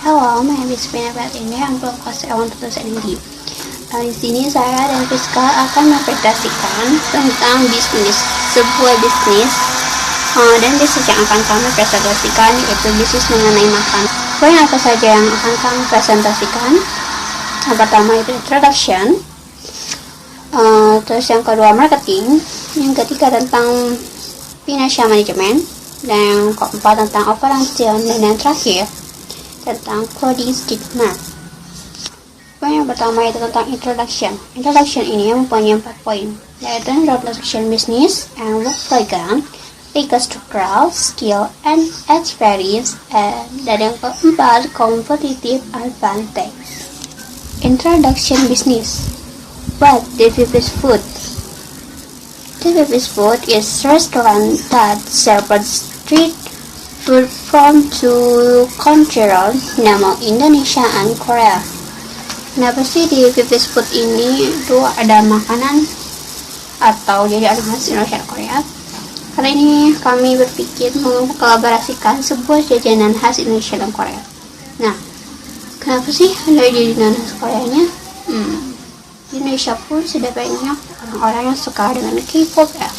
Hello, my name is Vina Pratinda. I'm from class A1 2008. Di sini saya dan Priska akan mempresentasikan tentang bisnis, sebuah bisnis dan bisnis yang akan kami presentasikan yaitu bisnis mengenai makan. Poin apa saja yang akan kami presentasikan? Yang pertama itu introduction, terus yang kedua marketing, yang ketiga tentang financial management, dan yang keempat tentang operation, dan yang terakhir tentang coding stigma. Poin yang pertama itu tentang introduction. Introduction ini mempunyai 4 poin, yaitu introduction business and work program, legal structural, skill and experience, dan yang keempat competitive advantage. Introduction business. What the Vivis Food? The Vivis Food is a restaurant that serves street food from two cultural, nama Indonesia and Korea. Kenapa sih di Vivis Food ini tuh ada makanan atau jadi ada khas Indonesia dan Korea? Karena ini kami berpikir mengkolaborasikan sebuah jajanan khas Indonesia dan Korea. Nah, kenapa sih ada jajanan khas Koreanya? Di Indonesia pun sudah banyak orang-orang yang suka dengan K-pop ya,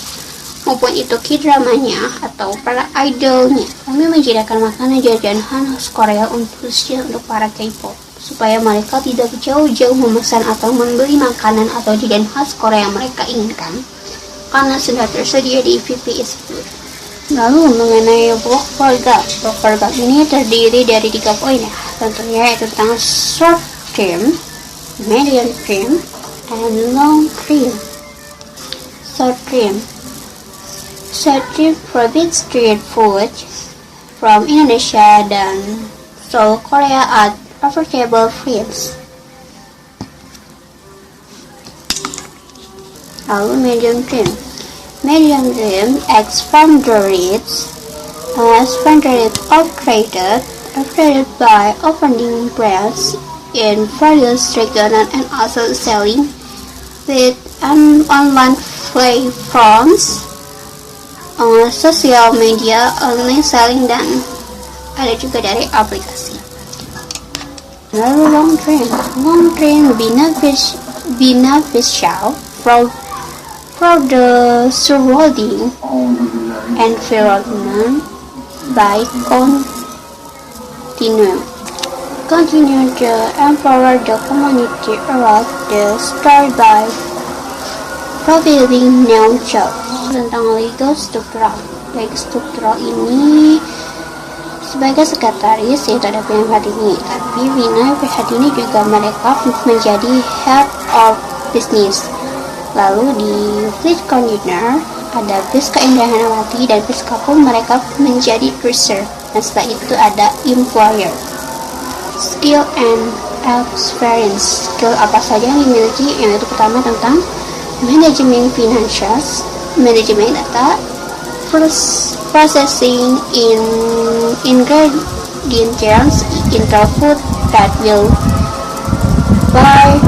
maupun itu K-dramanya atau para idolnya. Kami menyediakan makanan jajanan khas Korea untuk para K-pop, supaya mereka tidak jauh-jauh memesan atau membeli makanan atau jajanan khas Korea yang mereka inginkan, karena sudah tersedia di VPS Food. Lalu mengenai work program ini terdiri dari 3 poin ya, tentunya yaitu tentang short term, medium term, and long term. Short term provides street food from Indonesia dan Seoul, Korea at affordable price. Lalu medium term expanded operated by opening brands in various regions and also selling with an online platforms, social media, online selling, dan ada juga dari aplikasi. Lalu long term beneficial for the surrounding environment by continue to empower the community around the store by providing new jobs. Tentang legal struktural ini sebagai sekretaris yaitu ada Vina Pratinda, tapi Vina Pratinda juga mereka menjadi head of business. Lalu di Fleet Container ada Priska Indrahanawati dan Priska pun mereka menjadi treasurer, dan setelah itu ada employer. Skill and experience. Skill apa saja yang dimiliki? Yang itu pertama tentang manajemen financials, manajemen data, processing in ingredients into food that will buy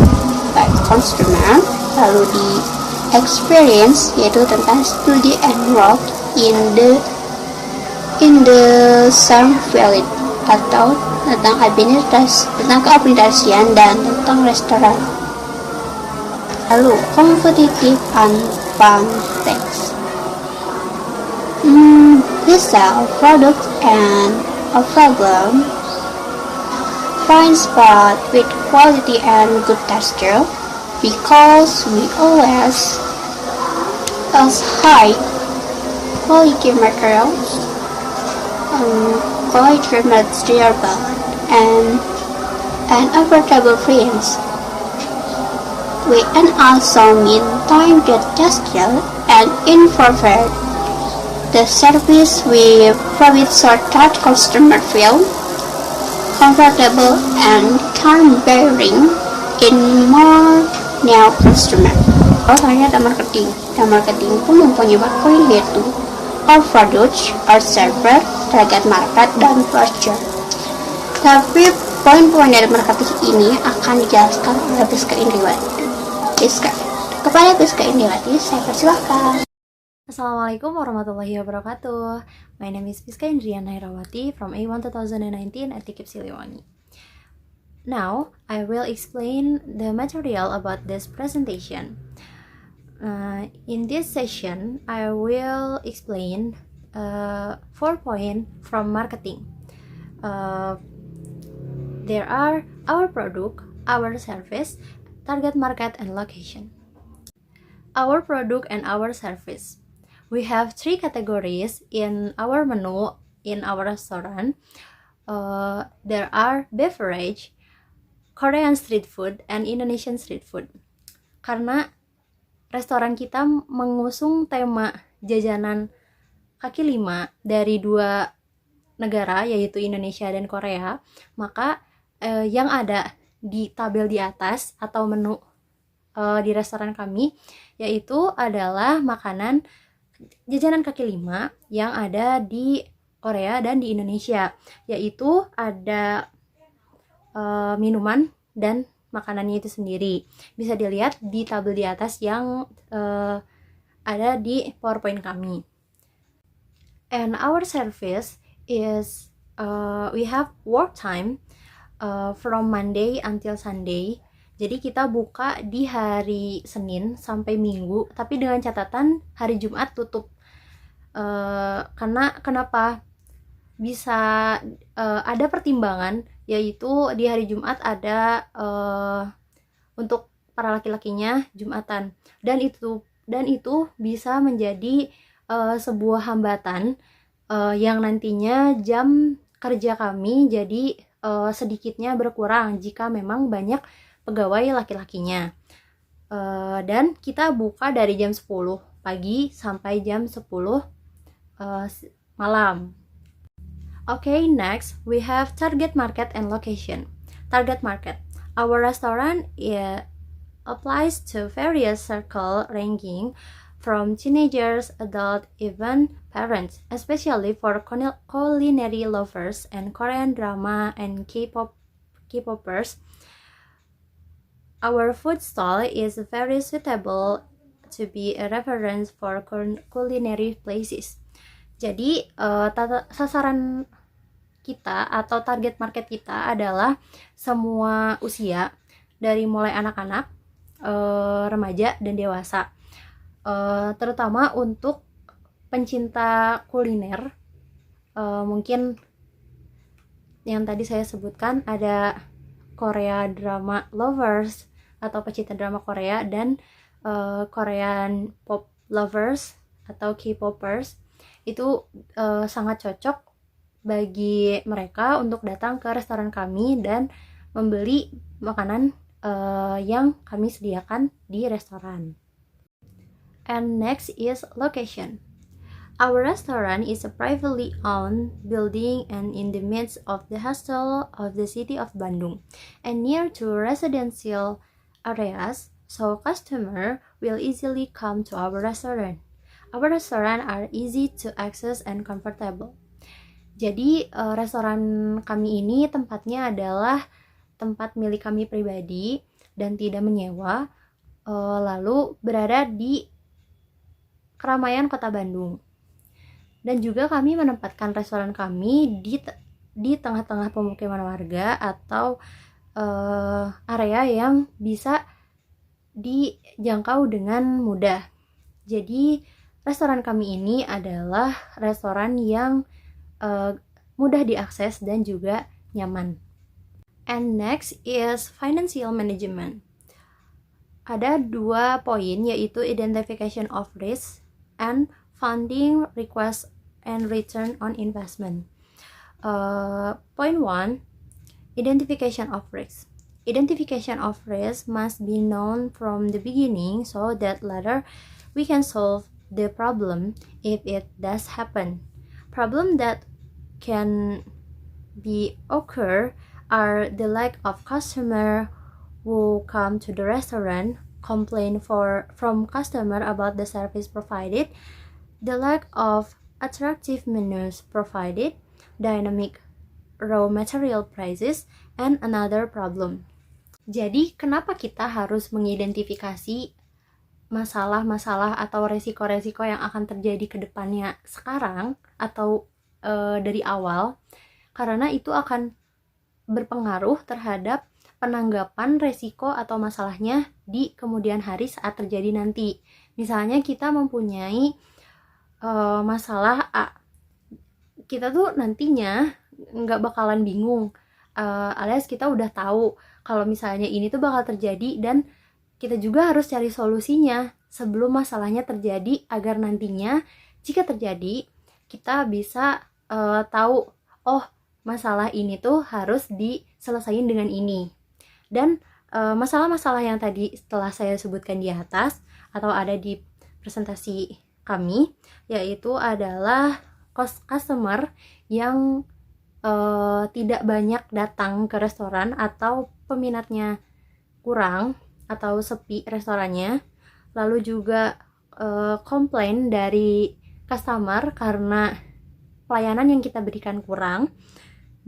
by consumer. Lalu di experience yaitu tentang study and work in the same field atau tentang keaplikasian dan tentang restoran. Lalu competitive advantage. We sell products and a program fine spot with quality and good texture, because we always use high quality materials, and affordable price. We can also maintain the texture and improve the service we provide so that customer feel comfortable and calm-bearing in more new customer. Ternyata marketing pun mempunyai 4 poin, yaitu our product, our server, target market, dan purchase. Tapi poin-poin dari marketing ini akan dijelaskan oleh Priska Indriwati. Kepada Priska Indriwati saya persilahkan. Assalamualaikum warahmatullahi wabarakatuh. My name is Priska Indriana Herawati from A1 2019 at TKIP Siliwangi. Now, I will explain the material about this presentation. In this session, I will explain 4 points from marketing. There are our product, our service, target market, and location. Our product and our service. We have 3 categories in our menu in our restaurant. There are beverage, Korean street food, and Indonesian street food. Karena restoran kita mengusung tema jajanan kaki lima dari 2 negara, yaitu Indonesia dan Korea, maka yang ada di tabel di atas atau menu di restoran kami yaitu adalah makanan jajanan kaki lima yang ada di Korea dan di Indonesia, yaitu ada minuman dan makanannya itu sendiri. Bisa dilihat di tabel di atas yang ada di PowerPoint kami. And our service is we have work time from Monday until Sunday. Jadi kita buka di hari Senin sampai Minggu, tapi dengan catatan hari Jumat tutup. Karena kenapa bisa ada pertimbangan, yaitu di hari Jumat ada untuk para laki-lakinya Jumatan, dan itu bisa menjadi sebuah hambatan yang nantinya jam kerja kami jadi sedikitnya berkurang jika memang banyak pegawai laki-lakinya. Dan kita buka dari jam 10 pagi sampai jam 10 malam. Okay, next we have target market and location. Target market. Our restaurant applies to various circle ranging from teenagers, adult, even parents, especially for culinary lovers and Korean drama and K-popers. Our food stall is very suitable to be a reference for culinary places. Jadi sasaran kita atau target market kita adalah semua usia, dari mulai anak-anak, remaja, dan dewasa. Terutama untuk pencinta kuliner. Mungkin yang tadi saya sebutkan ada Korea drama lovers atau pecinta drama Korea, dan Korean pop lovers atau K-popers. Itu sangat cocok bagi mereka untuk datang ke restoran kami dan membeli makanan yang kami sediakan di restoran. And next is location. Our restaurant is a privately owned building and in the midst of the hustle of the city of Bandung and near to residential areas, so customer will easily come to our restaurant. Our restaurant are easy to access and comfortable. Jadi restoran kami ini tempatnya adalah tempat milik kami pribadi dan tidak menyewa, lalu berada di keramaian kota Bandung. Dan juga kami menempatkan restoran kami di tengah-tengah pemukiman warga atau area yang bisa dijangkau dengan mudah. Jadi restoran kami ini adalah restoran yang mudah diakses dan juga nyaman. And next is financial management. Ada 2 poin, yaitu identification of risk and funding request and return on investment. Point 1, identification of risk. Identification of risk must be known from the beginning so that later we can solve the problem if it does happen. Problem that can be occur are the lack of customer who come to the restaurant, complain from customer about the service provided, the lack of attractive menus provided, dynamic raw material prices, and another problem. Jadi kenapa kita harus mengidentifikasi masalah-masalah atau resiko-resiko yang akan terjadi ke depannya sekarang atau dari awal? Karena itu akan berpengaruh terhadap penanggapan resiko atau masalahnya di kemudian hari saat terjadi nanti. Misalnya kita mempunyai masalah A, kita tuh nantinya nggak bakalan bingung, alias kita udah tahu kalau misalnya ini tuh bakal terjadi, dan kita juga harus cari solusinya sebelum masalahnya terjadi, agar nantinya jika terjadi kita bisa tahu, oh masalah ini tuh harus diselesain dengan ini. Dan masalah-masalah yang tadi setelah saya sebutkan di atas atau ada di presentasi kami, yaitu adalah customer yang tidak banyak datang ke restoran atau peminatnya kurang atau sepi restorannya, lalu juga komplain dari customer karena pelayanan yang kita berikan kurang,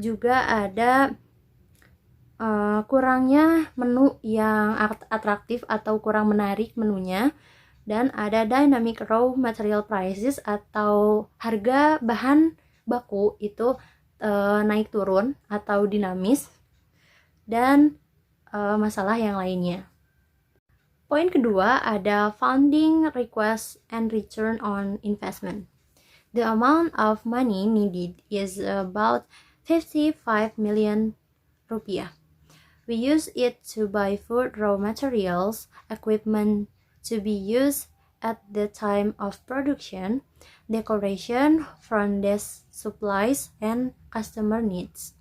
juga ada kurangnya menu yang atraktif atau kurang menarik menunya, dan ada dynamic raw material prices atau harga bahan baku itu naik turun atau dinamis, dan masalah yang lainnya. Poin kedua ada funding request and return on investment. The amount of money needed is about 55 million rupiah. We use it to buy food, raw materials, equipment to be used at the time of production, decoration, front desk supplies, and customer needs.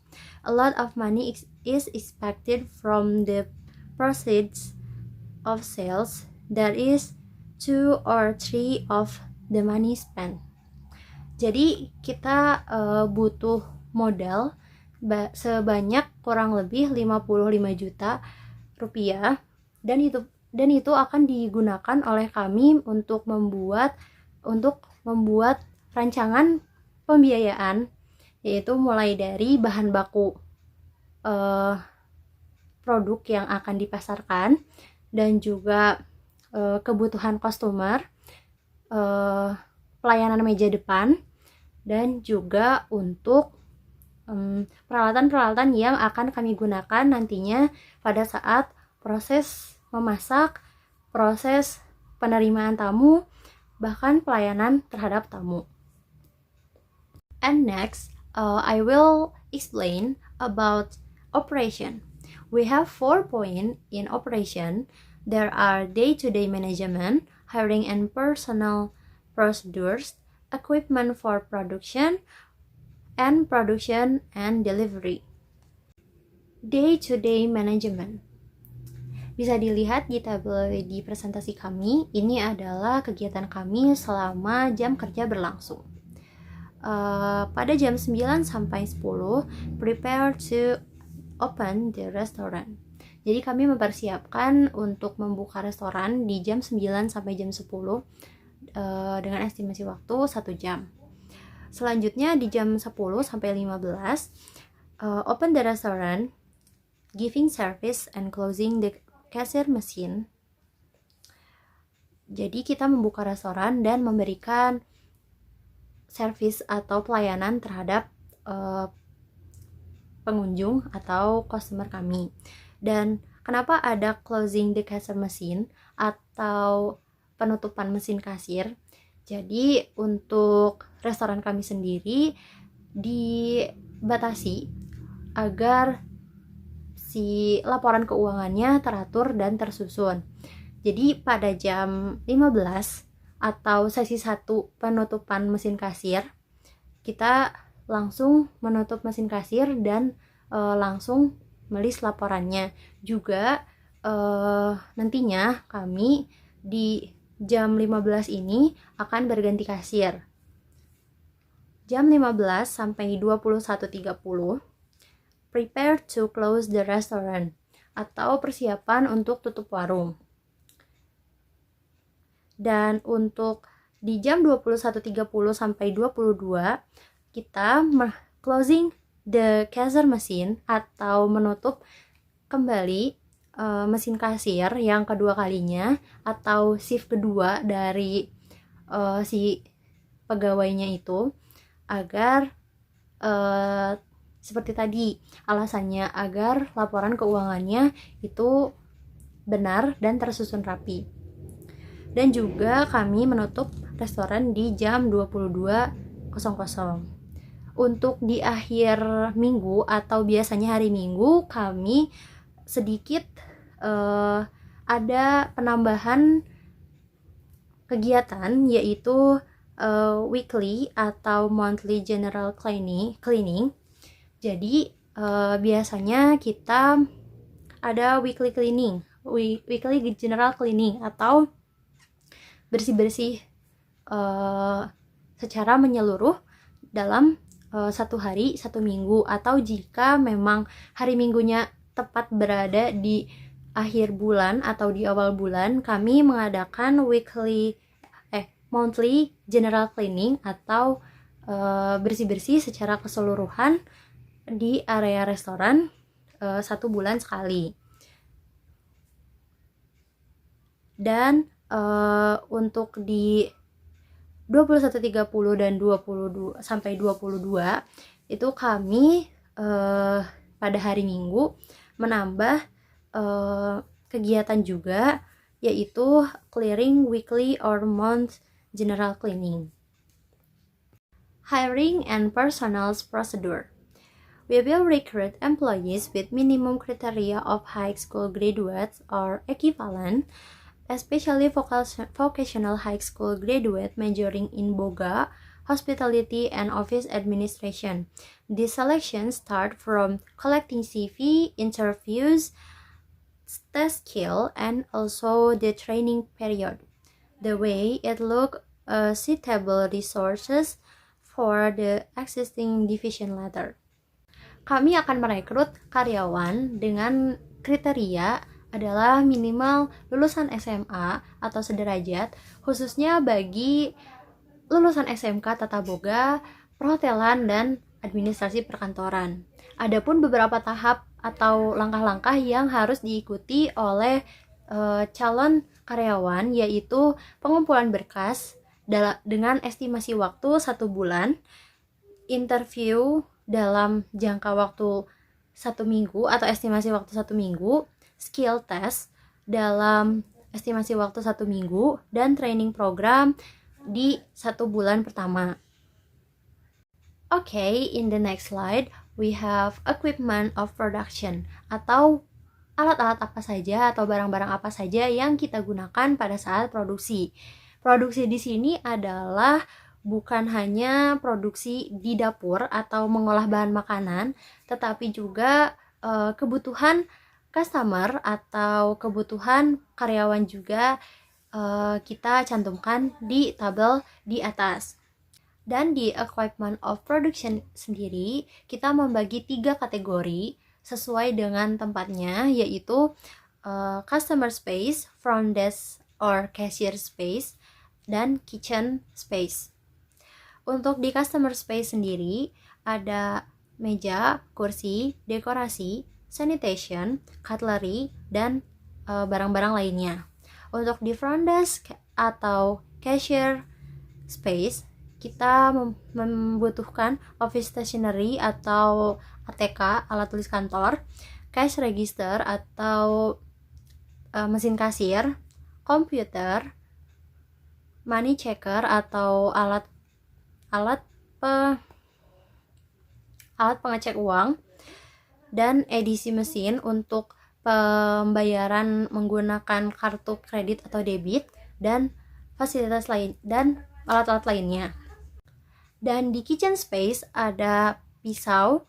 A lot of money is expected from the proceeds of sales, that is 2 or 3 of the money spent. Jadi kita butuh modal sebanyak kurang lebih 55 juta rupiah, dan itu akan digunakan oleh kami untuk membuat rancangan pembiayaan, yaitu mulai dari bahan baku produk yang akan dipasarkan, dan juga kebutuhan customer, pelayanan meja depan, dan juga untuk peralatan-peralatan yang akan kami gunakan nantinya pada saat proses memasak, proses penerimaan tamu, bahkan pelayanan terhadap tamu. And next, I will explain about operation. We have 4 points in operation. There are day-to-day management, hiring and personnel procedures, equipment for production and delivery. Day-to-day management. Bisa dilihat di tabel di presentasi kami, ini adalah kegiatan kami selama jam kerja berlangsung. Pada jam 9 sampai 10, prepare to open the restaurant. Jadi kami mempersiapkan untuk membuka restoran di jam 9 sampai jam 10 dengan estimasi waktu 1 jam. Selanjutnya di jam 10 sampai 15, open the restaurant, giving service and closing the cashier machine. Jadi kita membuka restoran dan memberikan service atau pelayanan terhadap pengunjung atau customer kami. Dan kenapa ada closing the cashier machine atau penutupan mesin kasir? Jadi untuk restoran kami sendiri dibatasi agar si laporan keuangannya teratur dan tersusun. Jadi pada jam 15 atau sesi 1 penutupan mesin kasir, kita langsung menutup mesin kasir dan langsung melis laporannya. Juga nantinya kami di jam 15 ini akan berganti kasir. Jam 15 sampai 21.30, prepare to close the restaurant atau persiapan untuk tutup warung. Dan untuk di jam 21.30 sampai 22, kita closing the cashier machine atau menutup kembali mesin kasir yang kedua kalinya atau shift kedua dari si pegawainya itu, agar Seperti tadi, alasannya agar laporan keuangannya itu benar dan tersusun rapi. Dan juga kami menutup restoran di jam 22.00. Untuk di akhir minggu atau biasanya hari Minggu, kami sedikit ada penambahan kegiatan, yaitu weekly atau monthly general cleaning. Jadi biasanya kita ada weekly general cleaning atau bersih-bersih secara menyeluruh dalam satu hari, satu minggu, atau jika memang hari minggunya tepat berada di akhir bulan atau di awal bulan, kami mengadakan monthly general cleaning atau bersih-bersih secara keseluruhan di area restoran 1 bulan sekali. Dan untuk di 21.30 dan 22 sampai 22 itu kami pada hari Minggu menambah kegiatan juga, yaitu clearing weekly or month general cleaning. Hiring and personnel procedure. We will recruit employees with minimum criteria of high school graduates or equivalent, especially vocational high school graduate majoring in Boga, hospitality, and office administration. This selection start from collecting CV, interviews, test skill, and also the training period. The way it look suitable resources for the existing division letter. Kami akan merekrut karyawan dengan kriteria adalah minimal lulusan SMA atau sederajat, khususnya bagi lulusan SMK Tata Boga, perhotelan, dan administrasi perkantoran. Adapun beberapa tahap atau langkah-langkah yang harus diikuti oleh calon karyawan, yaitu pengumpulan berkas dengan estimasi waktu 1 bulan, interview dalam jangka waktu 1 minggu atau estimasi waktu 1 minggu, skill test dalam estimasi waktu 1 minggu, dan training program di 1 bulan pertama. Okay, in the next slide, we have equipment of production atau alat-alat apa saja atau barang-barang apa saja yang kita gunakan pada saat produksi. Produksi di sini adalah bukan hanya produksi di dapur atau mengolah bahan makanan, tetapi juga kebutuhan customer atau kebutuhan karyawan juga kita cantumkan di tabel di atas. Dan di equipment of production sendiri, kita membagi 3 kategori sesuai dengan tempatnya, yaitu customer space, front desk or cashier space, dan kitchen space. Untuk di customer space sendiri, ada meja, kursi, dekorasi, sanitation, cutlery, dan barang-barang lainnya. Untuk di front desk atau cashier space, kita membutuhkan office stationery atau ATK, alat tulis kantor, cash register atau mesin kasir, komputer, money checker atau alat pengecek uang, dan edisi mesin untuk pembayaran menggunakan kartu kredit atau debit, dan fasilitas lain dan alat-alat lainnya. Dan di kitchen space ada pisau,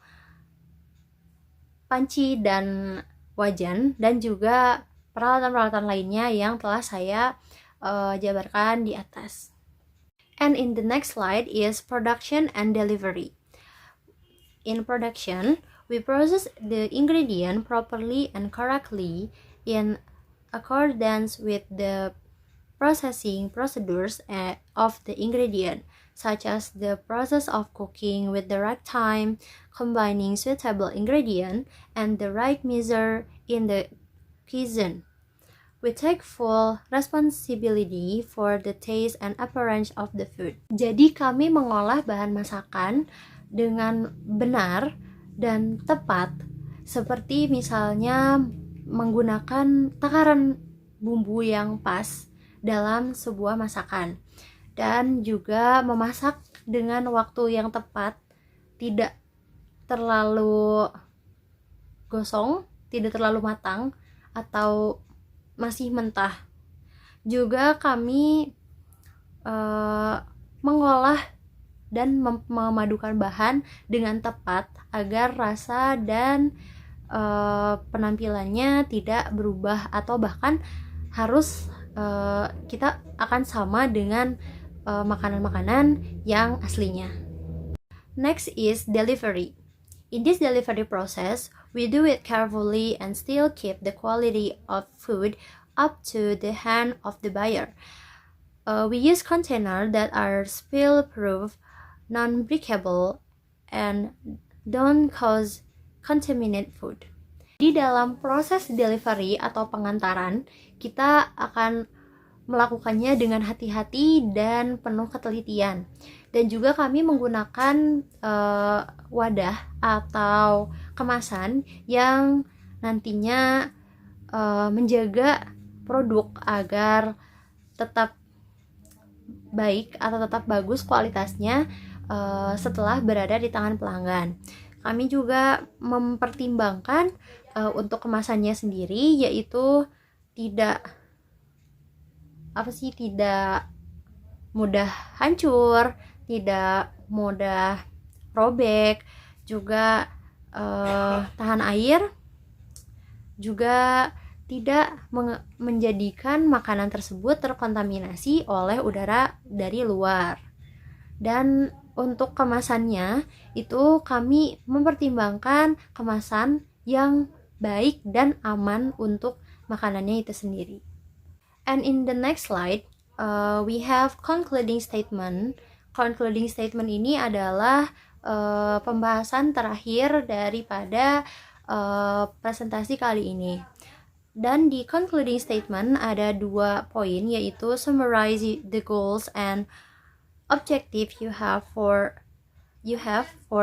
panci dan wajan, dan juga peralatan-peralatan lainnya yang telah saya jabarkan di atas. And in the next slide is production and delivery. In production, we process the ingredient properly and correctly in accordance with the processing procedures of the ingredient, such as the process of cooking with the right time, combining suitable ingredient, and the right measure in the kitchen. We take full responsibility for the taste and appearance of the food. Jadi kami mengolah bahan masakan dengan benar dan tepat, seperti misalnya menggunakan takaran bumbu yang pas dalam sebuah masakan, dan juga memasak dengan waktu yang tepat, tidak terlalu gosong, tidak terlalu matang, atau masih mentah. Juga kami mengolah dan memadukan bahan dengan tepat agar rasa dan penampilannya tidak berubah, atau bahkan harus kita akan sama dengan makanan-makanan yang aslinya. Next is delivery. In this delivery process, we do it carefully and still keep the quality of food up to the hand of the buyer. We use containers that are spill-proof, non-breakable, and don't cause contaminated food. Di dalam proses delivery atau pengantaran, kita akan melakukannya dengan hati-hati dan penuh ketelitian. Dan juga kami menggunakan wadah atau kemasan yang nantinya menjaga produk agar tetap baik atau tetap bagus kualitasnya setelah berada di tangan pelanggan. Kami juga mempertimbangkan untuk kemasannya sendiri, yaitu tidak mudah hancur, tidak mudah robek, juga tahan air, juga tidak menjadikan makanan tersebut terkontaminasi oleh udara dari luar. Dan untuk kemasannya itu kami mempertimbangkan kemasan yang baik dan aman untuk makanannya itu sendiri. And in the next slide, we have concluding statement. Concluding statement ini adalah pembahasan terakhir daripada presentasi kali ini. Dan di concluding statement ada 2 poin, yaitu summarize the goals and objective you have for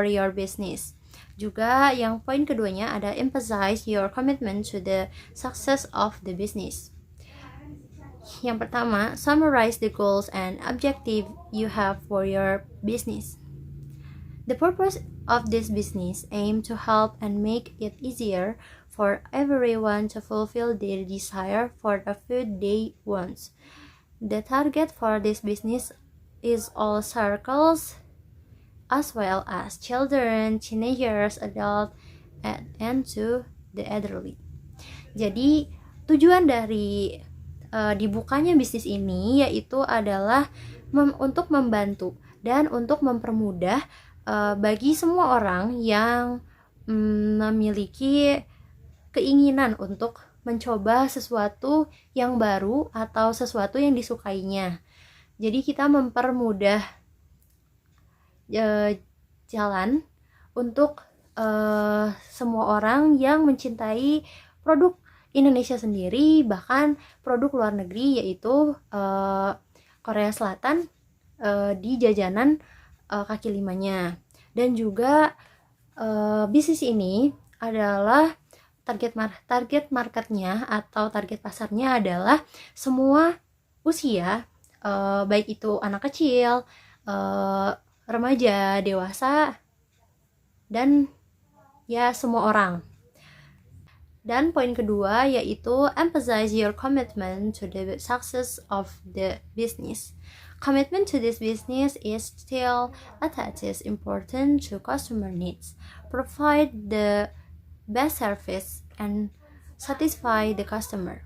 your business. Juga yang poin keduanya ada emphasize your commitment to the success of the business. Yang pertama, summarize the goals and objective you have for your business. The purpose of this business aim to help and make it easier for everyone to fulfill their desire for the food they want. The target for this business is all circles, as well as children, teenagers, adults, and to the elderly. Jadi tujuan dari dibukanya bisnis ini yaitu adalah untuk membantu dan untuk mempermudah bagi semua orang yang memiliki keinginan untuk mencoba sesuatu yang baru atau sesuatu yang disukainya. Jadi kita mempermudah jalan untuk semua orang yang mencintai produk Indonesia sendiri, bahkan produk luar negeri, yaitu Korea Selatan di jajanan kaki limanya. Dan juga bisnis ini adalah target marketnya atau target pasarnya adalah semua usia, baik itu anak kecil, remaja, dewasa, dan ya semua orang. Dan poin kedua yaitu emphasize your commitment to the success of the business. Commitment to this business is still attached important to customer needs. Provide the best service and satisfy the customer.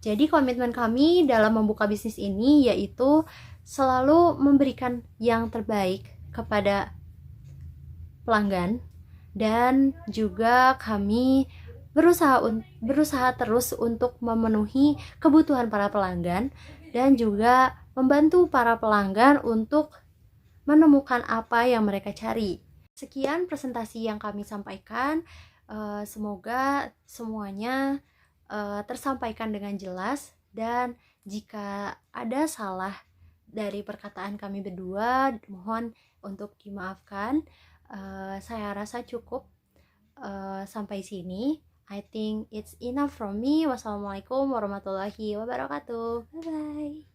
Jadi komitmen kami dalam membuka bisnis ini yaitu selalu memberikan yang terbaik kepada pelanggan, dan juga kami berusaha terus untuk memenuhi kebutuhan para pelanggan dan juga membantu para pelanggan untuk menemukan apa yang mereka cari. Sekian presentasi yang kami sampaikan. Semoga semuanya tersampaikan dengan jelas, dan jika ada salah dari perkataan kami berdua, mohon untuk dimaafkan. Saya rasa cukup. sampai sini. I think it's enough from me. Wassalamualaikum warahmatullahi wabarakatuh. Bye bye.